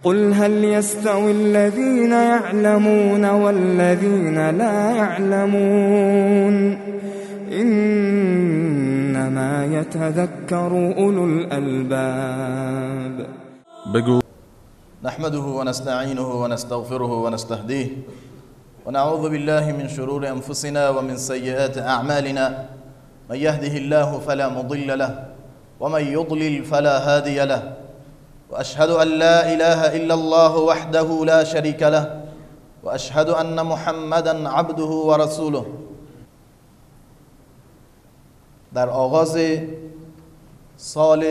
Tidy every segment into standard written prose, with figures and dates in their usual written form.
قل هل يستوي الذين يعلمون والذين لا يعلمون إنما يتذكر أولو الألباب. بگو نحمده ونستعينه ونستغفره ونستهديه ونعوذ بالله من شرور أنفسنا ومن سيئات أعمالنا من يهده الله فلا مضل له ومن يضلل فلا هادي له وأشهد أن لا إله إلا الله وحده لا شريك له وأشهد أن محمدا عبده ورسوله. در آغاز سال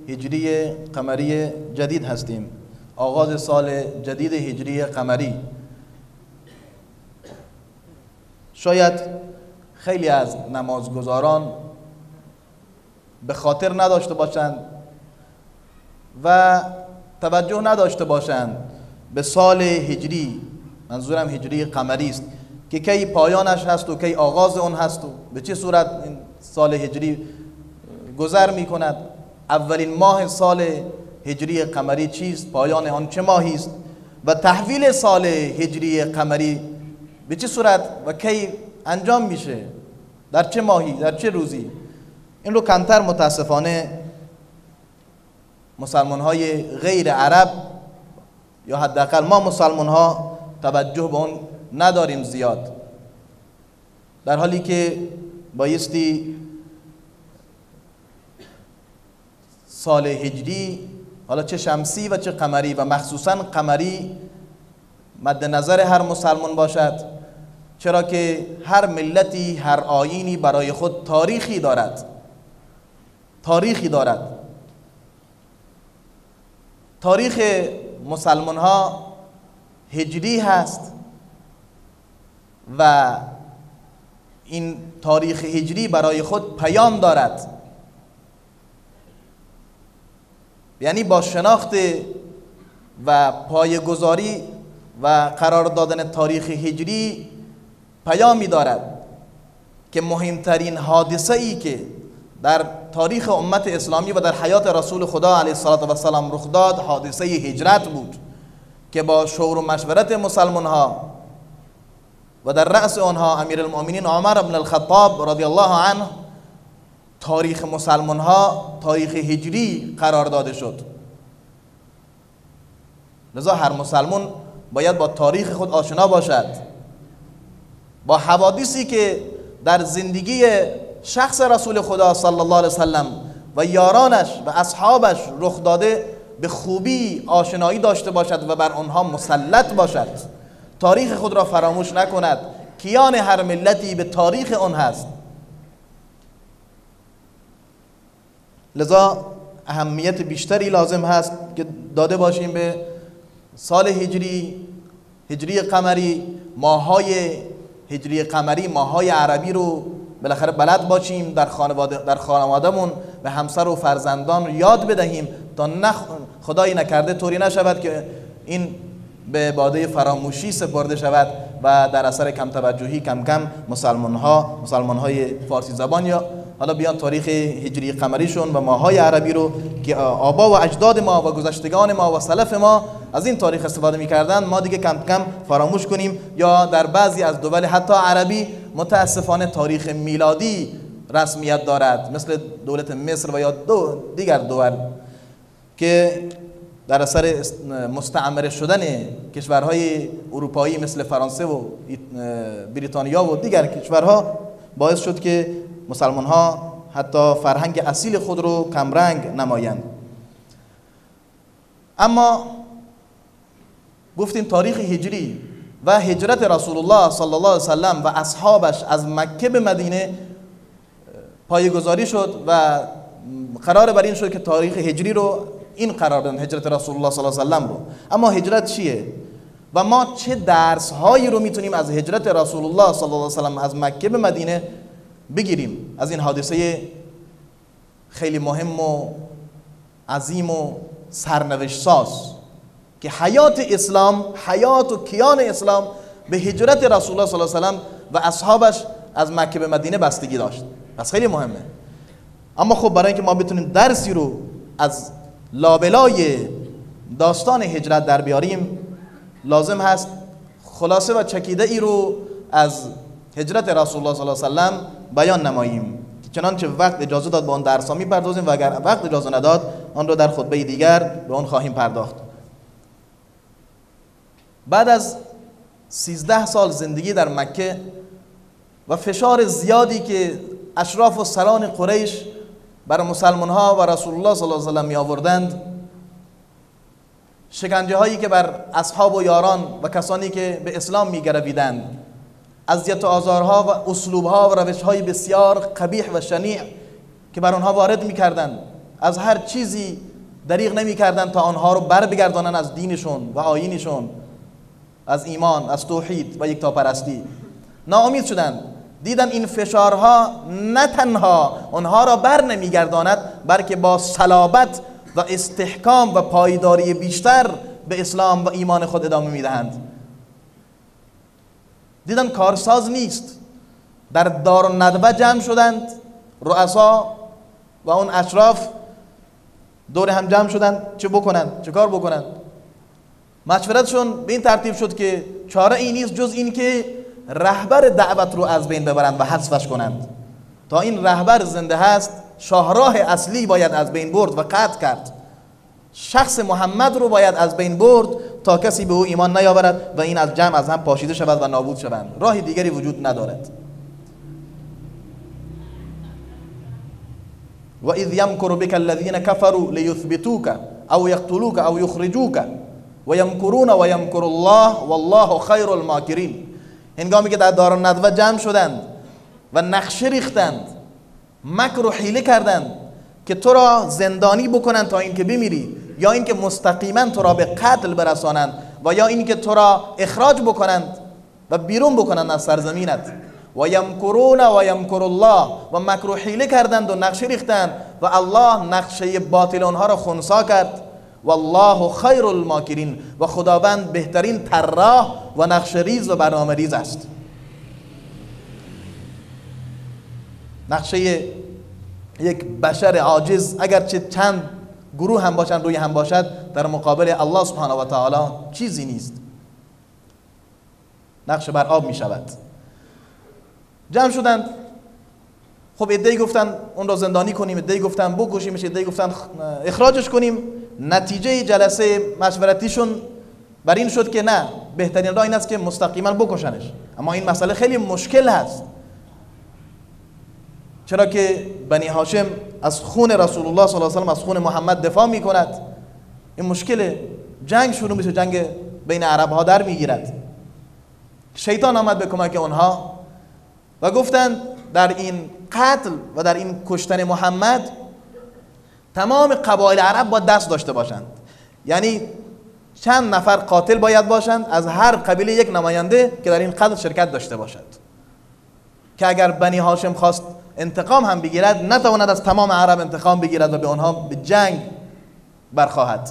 هجری قمری جدید هستیم، آغاز سال جدید هجری قمری. شاید خیلی از نمازگزاران به خاطر نداشته باشند و توجه نداشته باشند به سال هجری، منظورم هجری قمری است، که کی پایانش هست و کی آغاز اون هست و به چه صورت این سال هجری گذر می کند. اولین ماه سال هجری قمری چیست؟ پایان آن چه ماهی است؟ و تحویل سال هجری قمری به چه صورت و کی انجام میشه؟ در چه ماهی؟ در چه روزی؟ این رو کمتر متاسفانه مسلمان های غیر عرب یا حداقل ما مسلمان ها توجه به اون نداریم زیاد، در حالی که بایستی سال هجری، حالا چه شمسی و چه قمری و مخصوصا قمری، مد نظر هر مسلمان باشد، چرا که هر ملتی، هر آیینی برای خود تاریخی دارد. تاریخ مسلمان ها هجری هست و این تاریخ هجری برای خود پیام دارد، یعنی با شناخت و پایه‌گذاری و قرار دادن تاریخ هجری پیامی دارد که مهمترین حادثه ای که در تاریخ امت اسلامی و در حیات رسول خدا علیه السلام رخ داد حادثه هجرت بود که با شور و مشورت مسلمان ها و در رأس آنها امیرالمؤمنین عمر بن الخطاب رضی الله عنه تاریخ مسلمان ها تاریخ هجری قرار داده شد. لذا هر مسلمان باید با تاریخ خود آشنا باشد، با حوادثی که در زندگی شخص رسول خدا صلی الله علیه وسلم و یارانش و اصحابش رخ داده به خوبی آشنایی داشته باشد و بر آنها مسلط باشد. تاریخ خود را فراموش نکند. کیان هر ملتی به تاریخ آن هست. لذا اهمیت بیشتری لازم هست که داده باشیم به سال هجری قمری، ماهای هجری قمری، ماهای عربی رو بالاخره بلد باشیم، در خانوادهمون به همسر و فرزندان یاد بدهیم تا خدایی نکرده طوری نشود که این به باده فراموشی سپرده شود و در اثر کم توجهی کم کم مسلمان های فارسی زبان یا حالا بیان تاریخ هجری قمریشون و ماهای عربی رو که آبا و اجداد ما و گذشتگان ما و سلف ما از این تاریخ استفاده می‌کردند ما دیگه کم کم فراموش کنیم، یا در بعضی از دول حتی عربی متاسفانه تاریخ میلادی رسمیت دارد، مثل دولت مصر و یا دیگر دول که در اثر مستعمره شدن کشورهای اروپایی مثل فرانسه و بریتانیا و دیگر کشورها باعث شد که مسلمان ها حتی فرهنگ اصیل خود رو کمرنگ نمایند. اما گفتیم تاریخ هجری و هجرت رسول الله صلی الله علیه وسلم و اصحابش از مکه به مدینه پایه‌گذاری شد و قرار بر این شد که تاریخ هجری رو این قرار بدن، هجرت رسول الله صلی الله علیه وسلم رو. اما هجرت چیه و ما چه درس هایی رو میتونیم از هجرت رسول الله صلی الله علیه وسلم از مکه به مدینه بگیریم، از این حادثه خیلی مهم و عظیم و سرنوشت ساز که حیات اسلام، حیات و کیان اسلام به هجرت رسول الله صلی الله علیه وسلم و اصحابش از مکه به مدینه بستگی داشت. پس خیلی مهمه. اما خب برای اینکه ما بتونیم درسی رو از لابلای داستان هجرت در بیاریم لازم هست خلاصه و چکیده ای رو از هجرت رسول الله صلی الله علیه و سلم بیان نماییم، چنانچه وقت اجازه داد با اون درس‌ها می‌پردازیم و اگر وقت اجازه نداد آن رو در خطبه دیگر به اون خواهیم پرداخت. بعد از 13 سال زندگی در مکه و فشار زیادی که اشراف و سران قریش بر مسلمان‌ها و رسول الله صلی الله علیه و سلم می آوردند، شکنجه هایی که بر اصحاب و یاران و کسانی که به اسلام می گرویدند، اذیت و آزارها و اسلوبها و روشهای بسیار قبیح و شنیع که بر آنها وارد می کردند، از هر چیزی دریغ نمی کردند تا آنها رو بر بگردانند از دینشون و آیینشون، از ایمان، از توحید و یکتاپرستی. ناامید شدند، دیدن این فشارها نه تنها آنها را بر نمیگرداند بلکه با صلابت و استحکام و پایداری بیشتر به اسلام و ایمان خود ادامه میدهند. دیدن کارساز نیست، در دارالندوه جمع شدند، رؤسا و اون اشراف دور هم جمع شدند، چه بکنند، چه کار بکنند. مشورتشون به این ترتیب شد که چاره ای نیست جز این که رهبر دعوت رو از بین ببرند و حذفش کنند. تا این رهبر زنده هست شاهراه اصلی باید از بین برد و قطع کرد. شخص محمد رو باید از بین برد تا کسی به او ایمان نیاورد و این از جمع از هم پاشیده شود و نابود شوند. راه دیگری وجود ندارد. و اذ یمکر بک الذین کفروا لیثبتوک او یقتلوک او یخرجوک و یمکرون و یمکر الله والله خیر الماکرین. هنگامی که در دارالندوه جمع شدند و نقشه ریختند، مکر و حیله کردند که تو را زندانی بکنند تا اینکه بمیری، یا اینکه مستقیما تو را به قتل برسانند، و یا اینکه تو را اخراج بکنند و بیرون بکنند از سرزمینت. و یمکرون و یمکر الله، و مکر و حیله کردند و نقشه ریختند و الله نقشه باطل آنها را خنثی کرد. والله خیر الماکرین، و خداوند بهترین طراح و نقشه ریز و برنامه ریز است. نقشه یک بشر عاجز اگرچه چند گروه هم باشند روی هم باشد، در مقابل الله سبحانه و تعالی چیزی نیست. نقشه بر آب می شود. جمع شدند. خب عده‌ای گفتن اون را زندانی کنیم، عده‌ای گفتن بکشیمش، عده‌ای گفتن اخراجش کنیم. نتیجه جلسه مشورتیشون بر این شد که نه، بهترین راه این است که مستقیما بکشنش. اما این مسئله خیلی مشکل هست، چرا که بنی هاشم از خون رسول الله صلی الله علیه و آله، از خون محمد دفاع میکند. این مشکل جنگ شروع میشه، جنگ بین عرب ها در میگیرد. شیطان آمد به کمک اونها و گفتند در این قتل و در این کشتن محمد تمام قبایل عرب باید دست داشته باشند. یعنی چند نفر قاتل باید باشند، از هر قبیله یک نماینده که در این قتل شرکت داشته باشد، که اگر بنی هاشم خواست انتقام هم بگیرد نتواند از تمام عرب انتقام بگیرد و به آنها به جنگ برخواهد.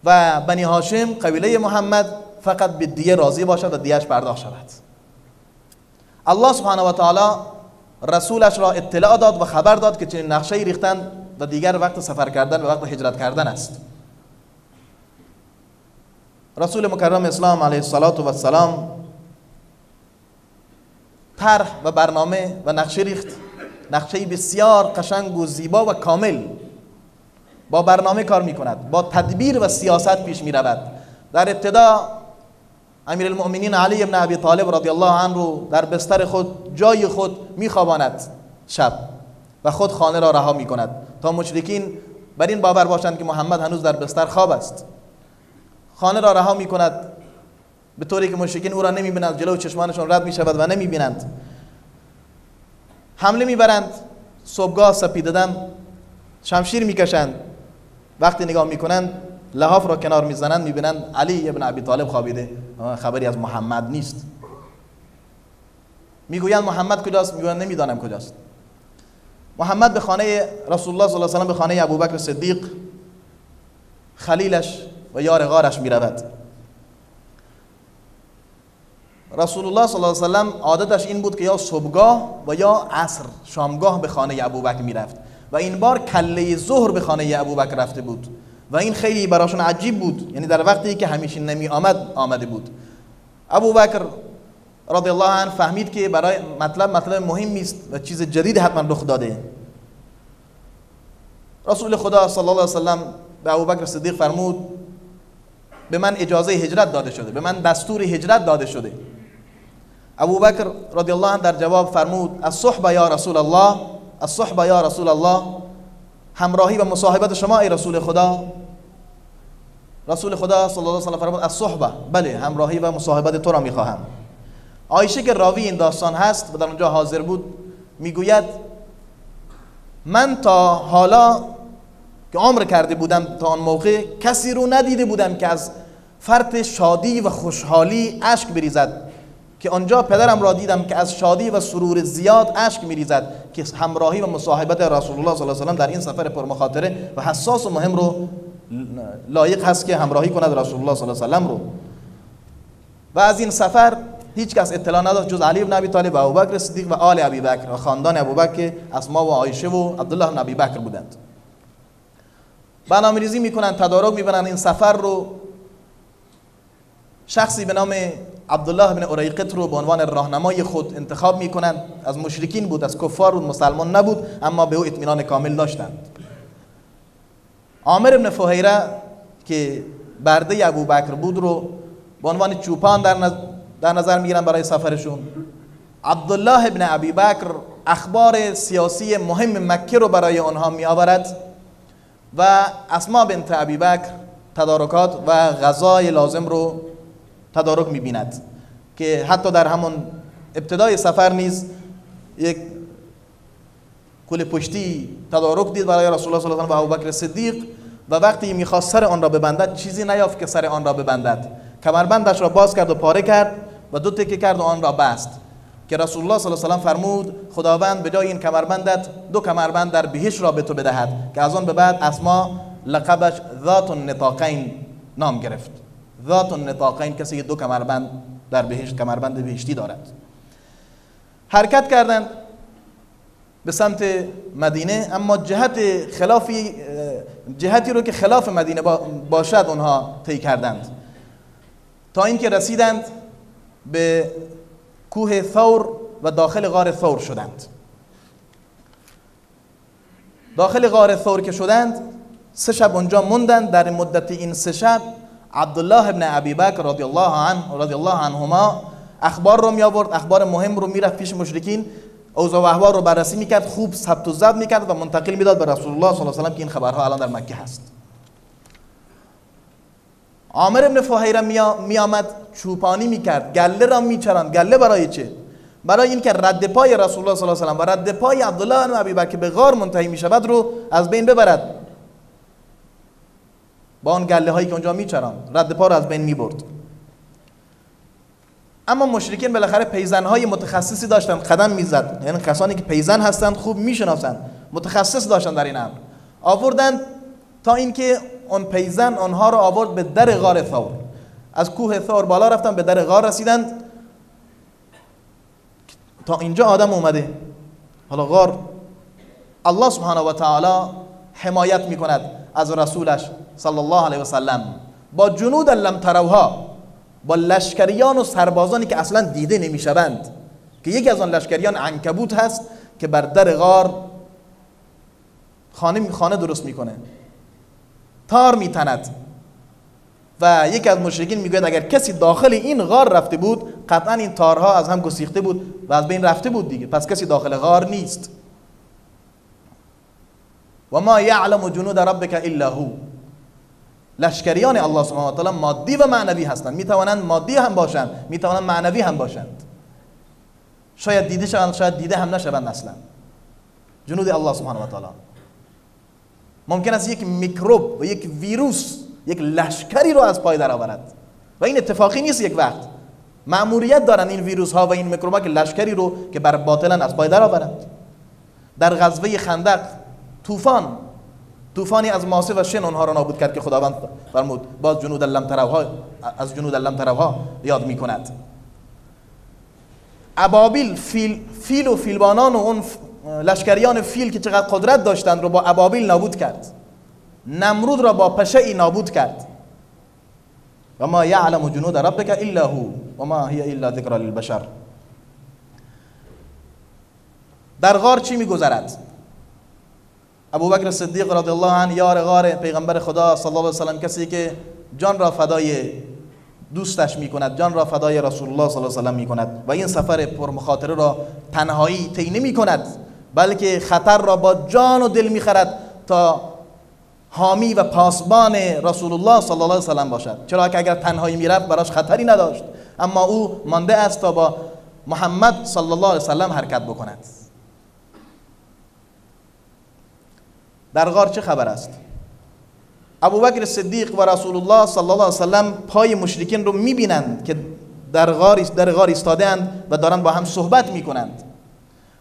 و بنی هاشم قبیله محمد فقط به دیه راضی باشد و دیهش پرداخت شود. الله سبحانه و تعالی رسولش را اطلاع داد و خبر داد که چنین نقشه‌ای ریختند و دیگر وقت سفر کردن و وقت هجرت کردن است. رسول مکرم اسلام علیه السلام طرح و برنامه و نقشه ریخت، نقشه‌ای بسیار قشنگ و زیبا و کامل. با برنامه کار می‌کند، با تدبیر و سیاست پیش می‌رود. در ابتدا امیرالمؤمنین علی بن ابی طالب رضی الله عنه رو در بستر خود، جای خود می‌خواباند شب و خود خانه را رها می‌کند تا مشرکین بر این باور باشند که محمد هنوز در بستر خواب است. خانه را رها می‌کند به طوری که مشرکین او را نمی‌بینند، جلو چشمانشان رد می‌شود و نمی‌بینند. حمله می‌برند، صبحگاه سپیددم شمشیر می‌کشند. وقتی نگاه می‌کنند لحاف را کنار می‌زنند، می‌بینند علی ابن ابی طالب خوابیده، خبری از محمد نیست. میگویند محمد کجاست؟ میگویند نمی‌دانم کجاست. محمد به خانه رسول الله صلی الله علیه و سلم، به خانه ابوبکر صدیق خلیلش و یار غارش می‌رود. رسول الله صلی الله علیه و سلم عادتش این بود که یا صبحگاه و یا عصر شامگاه به خانه ابوبکر میرفت و این بار کله ظهر به خانه ابوبکر رفته بود و این خیلی براشون عجیب بود، یعنی در وقتی که همیشه نمی آمده بود. ابوبکر رضی الله عنه فهمید که برای مطلب مهمی است و چیز جدید حتما رخ داده. رسول خدا صلی الله علیه وسلم به ابوبکر صدیق فرمود به من اجازه هجرت داده شده، به من دستور هجرت داده شده. ابوبکر رضی الله عنه در جواب فرمود الصحبه یا رسول الله، الصحبه یا رسول الله، همراهی و مصاحبت شما ای رسول خدا. رسول خدا صلی الله علیه و سلم فرمود الصحبه، بله همراهی و مصاحبت تو را میخواهم. عایشه که راوی این داستان هست و در اونجا حاضر بود میگوید من تا حالا که عمر کرده بودم تا آن موقع کسی رو ندیده بودم که از فرط شادی و خوشحالی اشک بریزد، که آنجا پدرم را دیدم که از شادی و سرور زیاد اشک میریزد که همراهی و مصاحبت رسول الله صلی الله علیه و سلم در این سفر پرمخاطره و حساس و مهم رو لایق هست که همراهی کند رسول الله صلی الله علیه و سلم رو. و از این سفر هیچ کس اطلاع نداشت جز علی بن ابی طالب و ابوبکر صدیق و آل ابی بکر و خاندان ابوبکر، اسما و عایشه و عبدالله بن ابی بکر بودند. برنامه‌ریزی میکنن، تدارک میبرن این سفر رو. شخصی به نام عبدالله بن اریقط رو به عنوان راهنمای خود انتخاب میکنن. از مشرکین بود، از کفار بود، مسلمان نبود، اما به او اطمینان کامل داشتند. عامر بن فهیره که برده ابوبکر بود رو به عنوان چوپان در نظر میگیرن برای سفرشون. عبدالله بن ابی بکر اخبار سیاسی مهم مکه رو برای آنها میآورد و اسما بنت ابی بکر تدارکات و غذای لازم رو تدارک میبیند که حتی در همون ابتدای سفر نیز یک کل پشتی تدارک دید برای رسول الله صلی الله علیه و آله و ابوبکر صدیق و وقتی میخواست سر آن را ببندد چیزی نیافت که سر آن را ببندد. کمربندش را باز کرد و پاره کرد و دو تکه کرد و آن را بست که رسول الله صلی الله علیه و آله فرمود خداوند به جای این کمربندت دو کمربند در بهشت را به تو بدهد، که از آن به بعد اسما لقبش ذات النطاقین نام گرفت. ذات النطاقین کسی که دو کمربند در بهشت، کمربند بهشتی دارد. حرکت کردند به سمت مدینه، اما جهتی رو که خلاف مدینه باشد اونها طی کردند تا اینکه رسیدند به کوه ثور و داخل غار ثور شدند. داخل غار ثور که شدند 3 شب اونجا موندند. در مدت این 3 شب عبدالله بن ابی بکر رضی الله عنهما اخبار رو می آورد، اخبار مهم رو میرفت پیش مشرکین، اوضاع و احوال رو بررسی میکرد، خوب ثبت و ضبط میکرد و منتقل میداد به رسول الله صلی الله علیه و آله که این خبرها الان در مکه هست. عامر بن فهیره می آمد چوپانی میکرد، گله را میچراند. گله برای چه؟ برای اینکه رد پای رسول الله صلی الله علیه و آله و رد پای عبدالله بن ابی بکر به غار منتهی میشود رو از بین ببرد. با اون گله هایی که اونجا میچراند رد پا رو از بین میبرد. اما مشرکین بالاخره پیزن های متخصصی داشتن قدم میزد، یعنی کسانی که پیزن هستند خوب میشناسند، متخصص داشتن در این امر، آوردند تا اینکه اون پیزن آنها را آورد به در غار ثور. از کوه ثور بالا رفتن به در غار رسیدند. تا اینجا آدم اومده، حالا غار الله سبحانه و تعالی حمایت میکند از رسولش صلی الله علیه و سلم با جنود لم تروها، با لشکریان و سربازانی که اصلا دیده نمیشوند، که یکی از آن لشکریان عنکبوت هست که بر در غار خانه درست میکنه، تار میتند. و یکی از مشرکین میگوید اگر کسی داخل این غار رفته بود قطعا این تارها از هم گسیخته بود و از بین رفته بود دیگه، پس کسی داخل غار نیست. و ما یعلم جنود ربک الا هو، لشکریان الله سبحانه و تعالی مادی و معنوی هستند، میتوانند مادی هم باشند، میتوانند معنوی هم باشند، شاید دیده شوند شاید دیده هم نشوند. اصلا جنود الله سبحانه و تعالی ممکن است یک میکروب و یک ویروس یک لشکری رو از پای در آورد و این اتفاقی نیست. یک وقت مأموریت دارن این ویروس ها و این میکروبا که لشکری رو که بر باطلن از پای در آورند. در غزوه خندق طوفانی از ماسه و شن اونها رو نابود کرد که خداوند فرمود باز جنود لم تروها، از جنود لم تروها یاد میکند. ابابیل، فیل و فیلبانان و اون لشکریان فیل که چقدر قدرت داشتند رو با ابابیل نابود کرد. نمرود را با پشه‌ای نابود کرد. و ما یعلم جنود ربک الا هو و ما هی الا ذکر للبشر. در غار چی میگذرد؟ ابوبکر صدیق رضی الله عنه یار غار پیغمبر خدا صلی الله علیه و سلم، کسی که جان را فدای دوستش میکند، جان را فدای رسول الله صلی الله علیه و سلم میکند و این سفر پرمخاطره را تنهایی طی نمیکند، بلکه خطر را با جان و دل میخرد تا حامی و پاسبان رسول الله صلی الله علیه و سلم باشد. چرا که اگر تنهایی میرفت براش خطری نداشت، اما او مانده است تا با محمد صلی الله علیه و سلم حرکت بکند. در غار چه خبر است؟ ابوبکر صدیق و رسول الله صلی الله علیه و سلم پای مشرکین رو میبینند که در غار ایستاده‌اند و دارند با هم صحبت میکنند.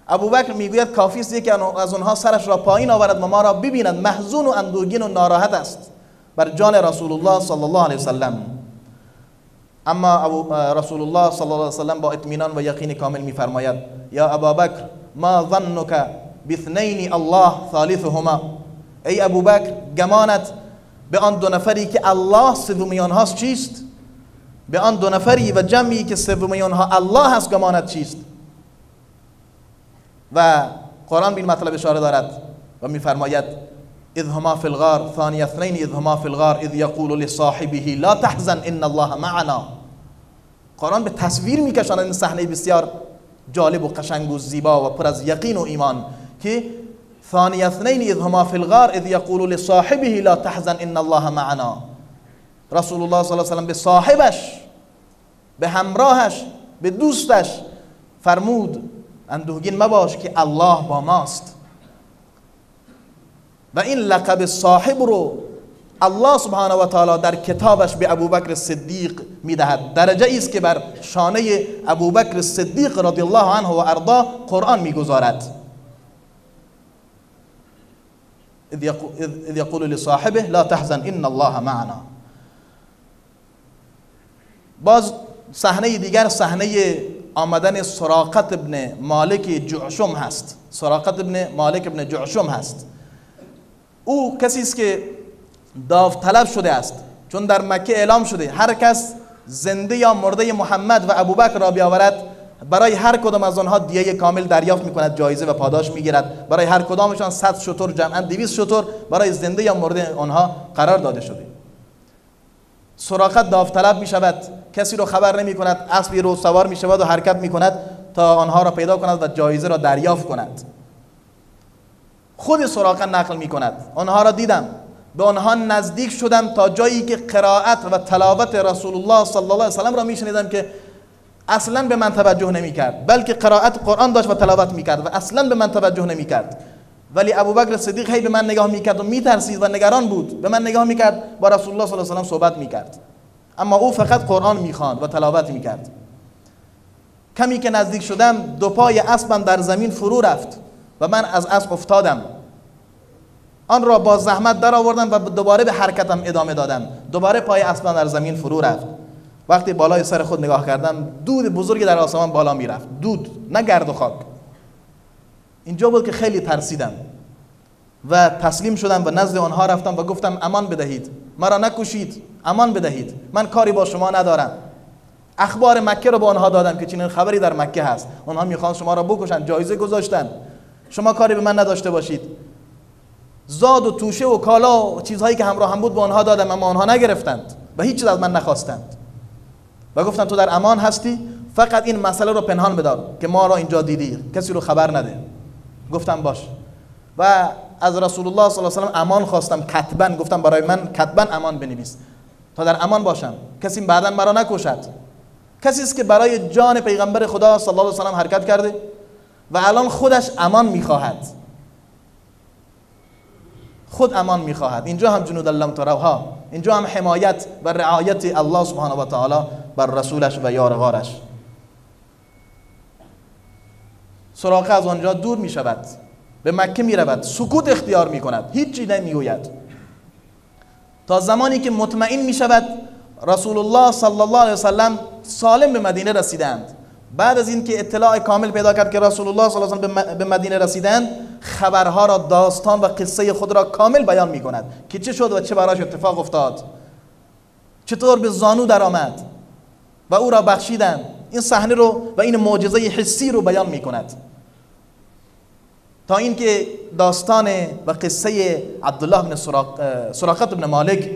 ابوبکر میگوید کافی است که از اونها سرش را پایین آورد و ما را ببینند. محزون و اندوهگین و ناراحت است بر جان رسول الله صلی الله علیه و سلم. اما رسول الله صلی الله علیه و سلم با اطمینان و یقین کامل میفرماید: یا ابابکر ما ظنک باثنین الله ثالثهما. ای ابوبکر، گمانت به آن دو نفری که الله سومی آنهاست چیست؟ به آن دو نفری و جمعی که سومی آنها الله هست گمانت چیست؟ و قرآن به این مطلب اشاره دارد و میفرماید: اذ هما فی الغار ثانی اثنین اذ هما فی الغار اذ یقول لصاحبه لا تحزن ان الله معنا. قرآن به تصویر میکشاند این صحنه بسیار جالب و قشنگ و زیبا و پر از یقین و ایمان که ثانی اثنین اذ هما فی الغار اذ یقول لصاحبه لا تحزن ان الله معنا. رسول الله صلی الله علیه و سلم به صاحبش، به همراهش، به دوستش فرمود اندوهگین مباش که الله با ماست. و این لقب صاحب رو الله سبحانه و تعالی در کتابش به ابوبکر صدیق میدهد. درجه است که بر شانه ابوبکر صدیق رضی الله عنه و ارضاه قرآن میگذارد. اذ یقول لصاحبه لا تحزن ان الله معنا. باز صحنه دیگر صحنه آمدن سراقت ابن مالک جعشم هست. سراقت ابن مالک ابن جعشم هست. او کسی است که داوطلب شده است، چون در مکه اعلام شده هر کس زنده یا مرده محمد و ابوبکر را بیاورد برای هر کدام از آنها دیه کامل دریافت میکند، جایزه و پاداش میگیرد. برای هر کدامشان 100 شتر جمعاً 200 شتر برای زنده یا مرده آنها قرار داده شده. سراقت داوطلب می شود، کسی رو خبر نمی کند، اسبی رو سوار می شود و حرکت می کند تا آنها را پیدا کند و جایزه را دریافت کند. خود سراقت نقل می کند: آنها را دیدم، به آنها نزدیک شدم تا جایی که قرائت و تلاوت رسول الله صلی الله علیه و سلم را می شنیدم که اصلا به من توجه نمی کرد، بلکه قرائت قرآن داشت و تلاوت می کرد و اصلا به من توجه نمی کرد. ولی ابوبکر صدیق هی به من نگاه میکرد و میترسید و نگران بود. به من نگاه میکرد، با رسول الله صلی الله علیه و سلم صحبت میکرد، اما او فقط قرآن میخواند و تلاوت میکرد. کمی که نزدیک شدم، دو پای اسبم در زمین فرو رفت و من از اسب افتادم. آن را با زحمت در آوردم و دوباره به حرکتم ادامه دادم. دوباره پای اسبم در زمین فرو رفت. وقتی بالای سر خود نگاه کردم، دود بزرگی در آسمان بالا میرفت. دود، نه گرد و خاک. اینجا بود که خیلی ترسیدم و تسلیم شدم و نزد آنها رفتم و گفتم امان بدهید، مرا نکشید، امان بدهید، من کاری با شما ندارم. اخبار مکه رو به آنها دادم که چنین خبری در مکه هست، آنها میخوان شما را بکشن، جایزه گذاشتن، شما کاری به من نداشته باشید. زاد و توشه و کالا و چیزهایی که همراه هم بود به آنها دادم، اما آنها نگرفتند و هیچ چیز از من نخواستند و گفتن تو در امان هستی، فقط این مسئله رو پنهان بدار که ما را اینجا دیدی، کسی رو خبر نده. گفتم باش و از رسول الله صلی الله علیه و سلم امان خواستم کتباً. گفتم برای من کتباً امان بنویس تا در امان باشم، کسی بعداً مرا نکشد. کسی است که برای جان پیغمبر خدا صلی الله علیه و سلم حرکت کرده و الان خودش امان میخواهد، خود امان میخواهد. اینجا هم جنود لم تروها، اینجا هم حمایت و رعایت الله سبحانه و تعالی بر رسولش و یار غارش. سراقه از آنجا دور می شود، به مکه می رود، سکوت اختیار می کند، هیچی نمی گوید تا زمانی که مطمئن می شود رسول الله صلی الله علیه و سلم سالم به مدینه رسیدند. بعد از این که اطلاع کامل پیدا کرد که رسول الله صلی الله علیه و آله به مدینه رسیدند، خبرها را، داستان و قصه خود را کامل بیان می کند که چه شد و چه براش اتفاق افتاد، چطور به زانو در آمد و او را بخشیدند. این صحنه رو و این معجزه حسی رو بیان می کند تا اینکه داستان و قصه عبدالله بن سراقه بن مالک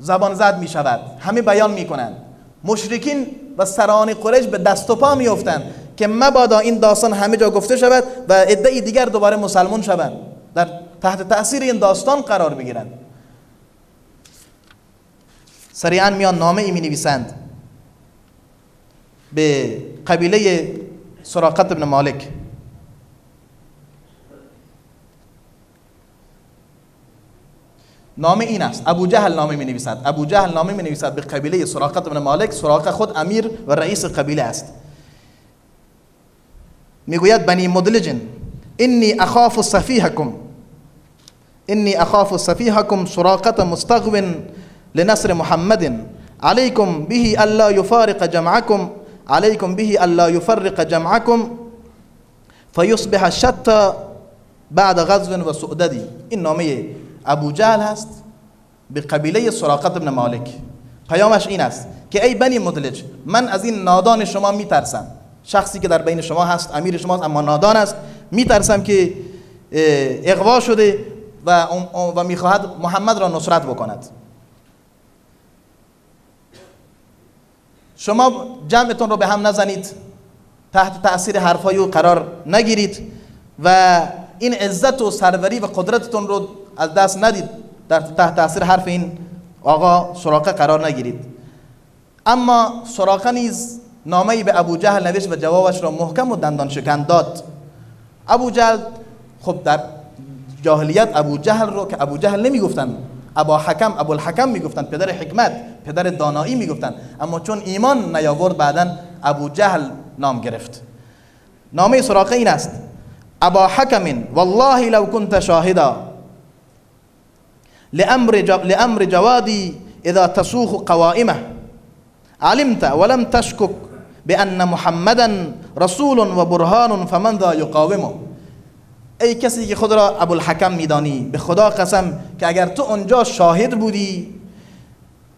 زبان زد می شود. همه بیان می کنند. مشرکین و سران قریش به دست و پا می افتند که مبادا این داستان همه جا گفته شود و عده دیگر دوباره مسلمان شوند، در تحت تأثیر این داستان قرار بگیرند. سریعا میان نامه ای می نویسند به قبیله سراقه بن مالک. نامه این است. ابو جهل نامه می نویسد. ابو جهل نامه می نویسد به قبیله سراقه بن مالک. سراقه خود امیر و رئیس قبیله است. میگوید بنی مدلج انی اخاف صفیحکم سراقه مستغو لنصر محمد علیکم به الا یفرق جمعکم فیصبح شتا بعد غزو و سؤددی. این نامه ابو جهل هست به قبیله سراقه بن مالک. پیامش این است که ای بنی مدلج، من از این نادان شما میترسم، شخصی که در بین شما هست، امیر شماست اما نادان است، میترسم که اغوا شده و میخواهد محمد را نصرت بکند. شما جمعتون رو به هم نزنید، تحت تأثیر حرفای او قرار نگیرید و این عزت و سروری و قدرتتون رو از دست ندید، در تحت تأثیر حرف این آقا سراقه قرار نگیرید. اما سراقه نیز نامه‌ای به ابو جهل نوشت و جوابش را محکم و دندان شکن داد. ابو جهل، خب در جاهلیت ابو جهل رو که ابو جهل نمیگفتن، ابوالحکم میگفتن، پدر حکمت، پدر دانایی میگفتن، اما چون ایمان نیاورد بعداً ابو جهل نام گرفت. نامه سراقه این است: ابا حکم والله لو كنت شاهدا لامر جوادی اذا تسوق قوائمه علمت ولم تشكك بان محمدا رسول و برهان فمن ذا یقاومه. ای کسی که خود را ابوالحکم میدانی، به خدا قسم که اگر تو اونجا شاهد بودی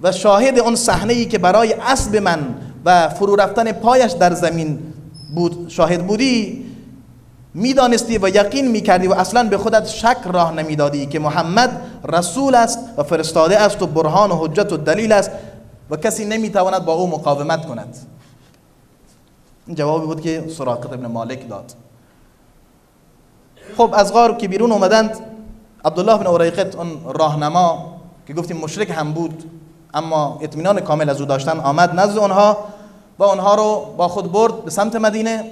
و شاهد اون صحنه‌ای که برای اسب من و فرو رفتن پایش در زمین بود شاهد بودی، میدانستی و یقین میکردی و اصلا به خودت شک راه نمیدادی که محمد رسول است و فرستاده است و برهان و حجت و دلیل است و کسی نمیتواند با او مقاومت کند. این جوابی بود که سراقه ابن مالک داد. خب از غار که بیرون اومدند، عبدالله بن اریقط اون راهنما که گفتیم مشرک هم بود اما اطمینان کامل از او داشتن، آمد نزد اونها و اونها رو با خود برد به سمت مدینه.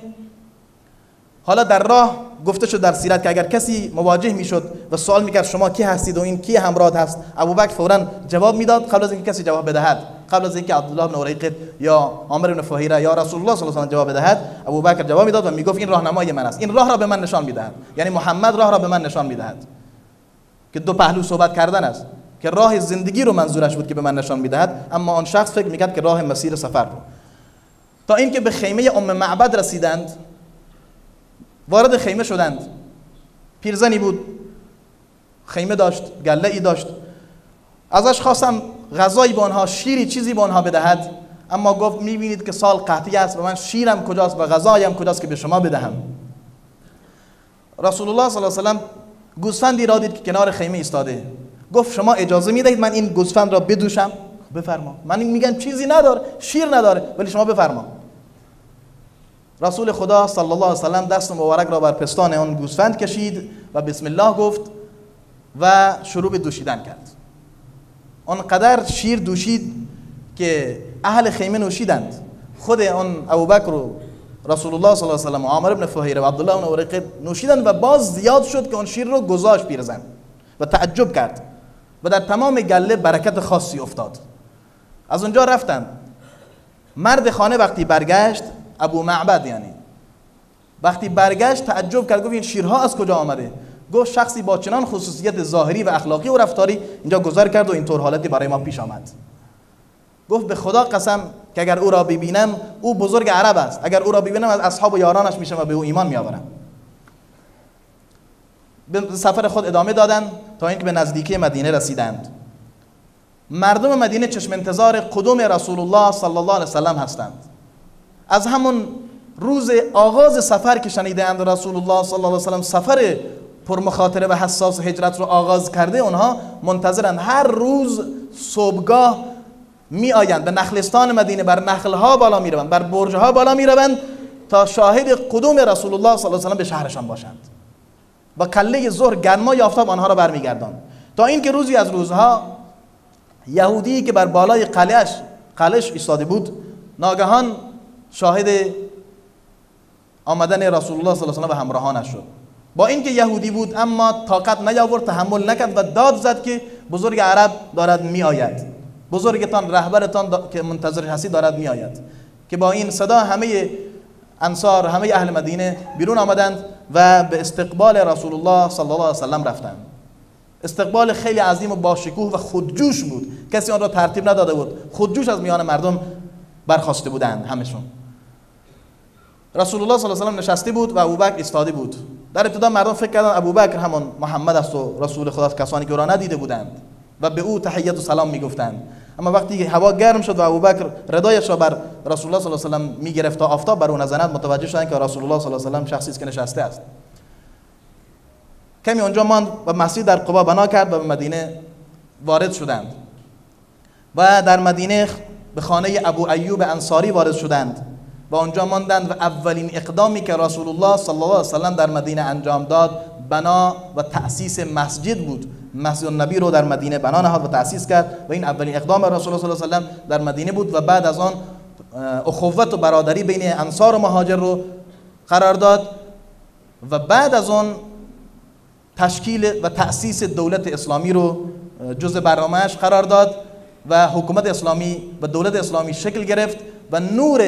حالا در راه گفته شد در سیرت که اگر کسی مواجه میشد و سوال میکرد شما کی هستید و این کی همراه هست، ابوبکر فوراً جواب میداد قبل از اینکه کسی جواب بدهد، قبل از اینکه عبدالله بن اریقط یا عامر بن فهیره یا رسول الله صلی الله علیه و آله جواب بدهد، ابوبکر جواب میداد و میگفت این راهنمای من است، این راه را به من نشان میدهد، یعنی محمد راه را به من نشان میدهد، که دو پهلو صحبت کردن است، که راه زندگی رو منظورش بود که به من نشان میدهد، اما آن شخص فکر میکرد که راه مسیر سفر رو. تا اینکه به خیمه ام معبد رسیدند، وارد خیمه شدند. پیرزنی بود، خیمه داشت، گله ای داشت. ازش خواستم غذایی به آنها، شیری چیزی به آنها بدهد، اما گفت میبینید که سال قحطی است و من شیرم کجاست و غذایم کجاست که به شما بدهم. رسول الله صلی الله علیه و آله گوسفندی را دید که کنار خیمه ایستاده. گفت شما اجازه میدهید من این گوسفند را بدوشم؟ بفرما. من میگم چیزی نداره، شیر نداره، ولی شما بفرما. رسول خدا صلی الله علیه و سلم دست مبارک را بر پستان آن گوسفند کشید و بسم الله گفت و شروع به دوشیدن کرد. آنقدر شیر دوشید که اهل خیمه نوشیدند. خود آن ابوبکر و رسول الله صلی الله علیه و سلم و عامر بن فهیره و عبدالله بن اریقط نوشیدند و باز زیاد شد که آن شیر رو گذاشت پیرزن و تعجب کرد و در تمام گله برکت خاصی افتاد. از اونجا رفتند. مرد خانه وقتی برگشت، ابو معبد یعنی وقتی برگشت تعجب کرد، گفت این شیرها از کجا آمده؟ گفت شخصی با چنان خصوصیت ظاهری و اخلاقی و رفتاری اینجا گذار کرد و اینطور حالتی برای ما پیش آمد. گفت به خدا قسم که اگر او را ببینم، او بزرگ عرب است، اگر او را ببینم از اصحاب و یارانش میشم و به او ایمان میآورم. به سفر خود ادامه دادند تا اینکه به نزدیکی مدینه رسیدند. مردم مدینه چشم انتظار قدوم رسول الله صلی الله علیه وسلم هستند. از همون روز آغاز سفر که شنیدند رسول الله صلی الله علیه وسلم سفر پرمخاطره و حساس هجرت رو آغاز کرده، اونها منتظرند. هر روز صبحگاه می آیند به نخلستان مدینه، بر نخلها بالا می روند، بر برجها بالا می روند تا شاهد قدوم رسول الله صلی الله علیه وسلم به شهرشان باشند. با کله ظهر گرمای آفتاب آنها را برمیگرداند تا اینکه روزی از روزها یهودی که بر بالای قلعه‌اش ایستاده بود ناگهان شاهد آمدن رسول الله صلی الله علیه و سلم و همراهانش شد. با اینکه یهودی بود اما طاقت نیاورد، تحمل نکرد و داد زد که بزرگ عرب دارد می آید، بزرگتان رهبرتان که منتظر هستید دارد می آید. که با این صدا همه انصار، همه اهل مدینه بیرون آمدند و به استقبال رسول الله صلی الله علیه و سلم رفتند. استقبال خیلی عظیم و با شکوه و خودجوش بود، کسی آن را ترتیب نداده بود، خودجوش از میان مردم برخاسته بودند همشون. رسول الله صلی الله علیه و سلم نشسته بود و ابوبکر ایستاده بود. در ابتدا مردم فکر کردند ابوبکر همان محمد است و رسول خدا است، کسانی که او را ندیده بودند و به او تحیت و سلام میگفتند. اما وقتی که هوا گرم شد و ابوبکر ردایش را بر رسول الله صلی الله علیه و سلم میگرفت تا آفتاب بر او نزند، متوجه شدند که رسول الله صلی الله علیه و سلم شخصی است که نشسته است. کمی اونجا ماند و مسجد در قبا بنا کرد و به مدینه وارد شدند و در مدینه به خانه ابو ایوب انصاری وارد شدند و آنجا ماندند و اولین اقدامی که رسول الله صلی الله علیه و سلم در مدینه انجام داد بنا و تأسیس مسجد بود. مسجد النبی رو در مدینه بنا نهاد و تأسیس کرد و این اولین اقدام رسول الله صلی الله علیه و سلم در مدینه بود و بعد از آن اخوت و برادری بین انصار و مهاجر رو قرار داد و بعد از آن تشکیل و تأسیس دولت اسلامی رو جزء برنامه‌اش قرار داد و حکومت اسلامی و دولت اسلامی شکل گرفت و نور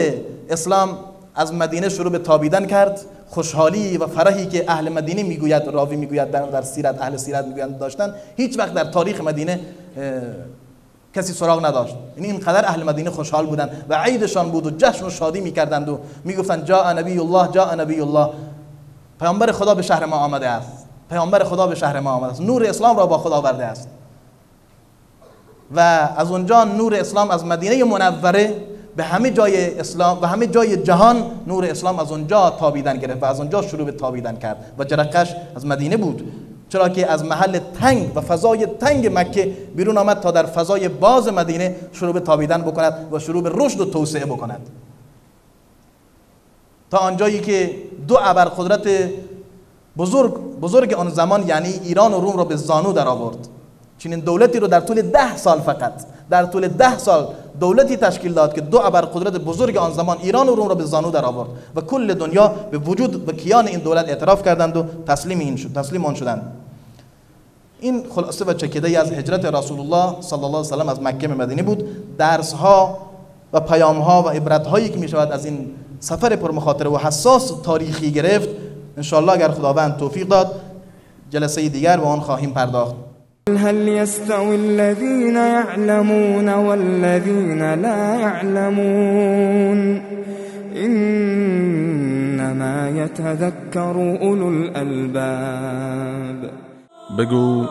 اسلام از مدینه شروع به تابیدن کرد. خوشحالی و فرحی که اهل مدینه میگوید، راوی میگوید در سیرت، اهل سیرت میگویند داشتن، هیچ وقت در تاریخ مدینه کسی سراغ نداشت. یعنی اینقدر اهل مدینه خوشحال بودند و عیدشان بود و جشن و شادی میکردند و میگفتند جاء نبی الله، جاء نبی الله، پیامبر خدا به شهر ما آمده است، پیامبر خدا به شهر ما آمده است، نور اسلام را با خود آورده است. و از اونجا نور اسلام از مدینه منوره به همه جای اسلام و همه جای جهان نور اسلام از اونجا تابیدن گرفت و از اونجا شروع به تابیدن کرد و جرقش از مدینه بود، چرا که از محل تنگ و فضای تنگ مکه بیرون آمد تا در فضای باز مدینه شروع به تابیدن بکند و شروع به رشد و توسعه بکند، تا آنجایی که دو ابرقدرت بزرگ آن زمان یعنی ایران و روم را به زانو در آورد. چنین دولتی رو در طول 10 سال، فقط در طول 10 سال دولتی تشکیل داد که دو ابرقدرت بزرگ آن زمان ایران و روم را به زانو در آورد و کل دنیا به وجود و کیان این دولت اعتراف کردند و تسلیم آن شدند. این خلاصه و چکیده از هجرت رسول الله صلی الله علیه و سلم از مکه به مدینه بود. درس ها و پیام ها و عبرت هایی که می شود از این سفر پرمخاطره و حساس تاریخی گرفت، ان شاء الله اگر خداوند توفیق داد جلسه دیگر به آن خواهیم پرداخت. هل يستوي الذين يعلمون والذين لا يعلمون إنما يتذكر أولو الألباب. بگو